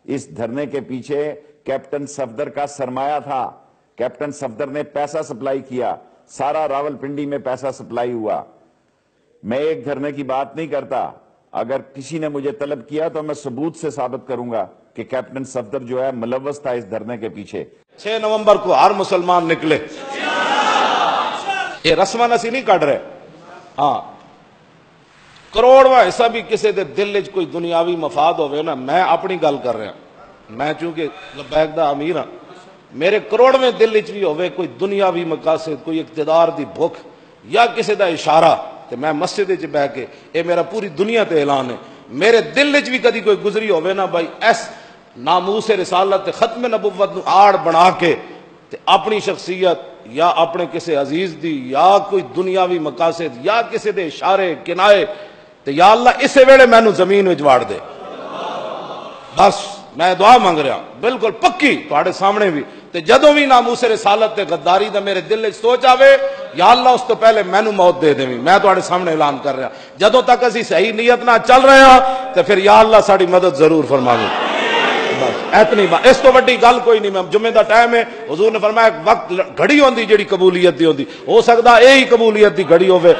اس دھرنے کے پیچھے کیپٹن صفدر کا سرمایہ تھا. کیپٹن صفدر نے پیسہ سپلائی کیا, سارا راولپنڈی میں پیسہ سپلائی ہوا. میں ایک دھرنے کی بات نہیں کرتا, اگر کسی نے مجھے طلب کیا تو میں ثبوت سے ثابت کروں گا کہ کیپٹن صفدر جو ہے ملوث تھا اس دھرنے کے پیچھے. 6 نومبر کو ہر مسلمان نکلے. یہ رسماں اسی نہیں کٹ رہے. ہاں کروڑواں حصہ بھی کسی دے دل وچ کوئی دنیاوی مفاد ہوئے نا, میں اپنی گل کر رہا, میں چونکہ لبیک دا امیر ہاں, میرے کروڑویں دل وچ بھی ہوئے کوئی دنیاوی مقاصد, کوئی اقتدار دی بھوک یا کسی دا اشارہ, تے میں مسجد وچ بیٹھ کے اے میرا پوری دنیا تے اعلان ہے, میرے دل وچ بھی کدی کوئی گزری ہوئے نا بھائی اس ناموس رسالت تے ختم نبوت نو آڑ بنا کے تے اپنی شخصیت یا اپنے کسی عزیز دی یا کوئی دنیاوی مقاصد یا کسی دے اشارے کنائے, تے یا اللہ اسے ویلے مینوں زمین وچ واڑ دے. بس میں دعا مانگ رہا بالکل پکی تواڈے سامنے بھی, تے جدوں بھی ناموس رسالت تے غداری دا میرے دل وچ سوچ آوے یا اللہ اس تو پہلے مینوں موت دے دیویں. میں تواڈے سامنے اعلان کر رہا, جدوں تک اسی صحیح نیت نہ چل رہے ہاں تے پھر یا اللہ ساڈی مدد ضرور فرماویں. بس اتنی بات, اس تو وڈی گل کوئی نہیں. میں جمعے دا ٹائم ہے, حضور نے فرمایا ایک وقت گھڑی ہوندی جیڑی قبولیت دی ہوندی, ہو سکدا یہی قبولیت دی گھڑی ہوے.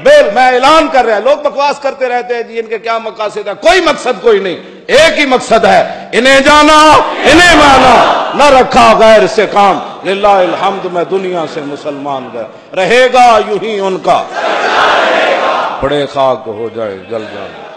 میں اعلان کر رہا, لوگ بکواس کرتے رہتے ہیں جی ان کے کیا مقاصد ہے, کوئی مقصد کوئی نہیں, ایک ہی مقصد ہے, انہیں جانا انہیں مانا, نہ رکھا غیر سے کام, للہ الحمد میں دنیا سے مسلمان گیا, رہے گا یوں ہی ان کا, بڑے خاک ہو جائے جل جائے.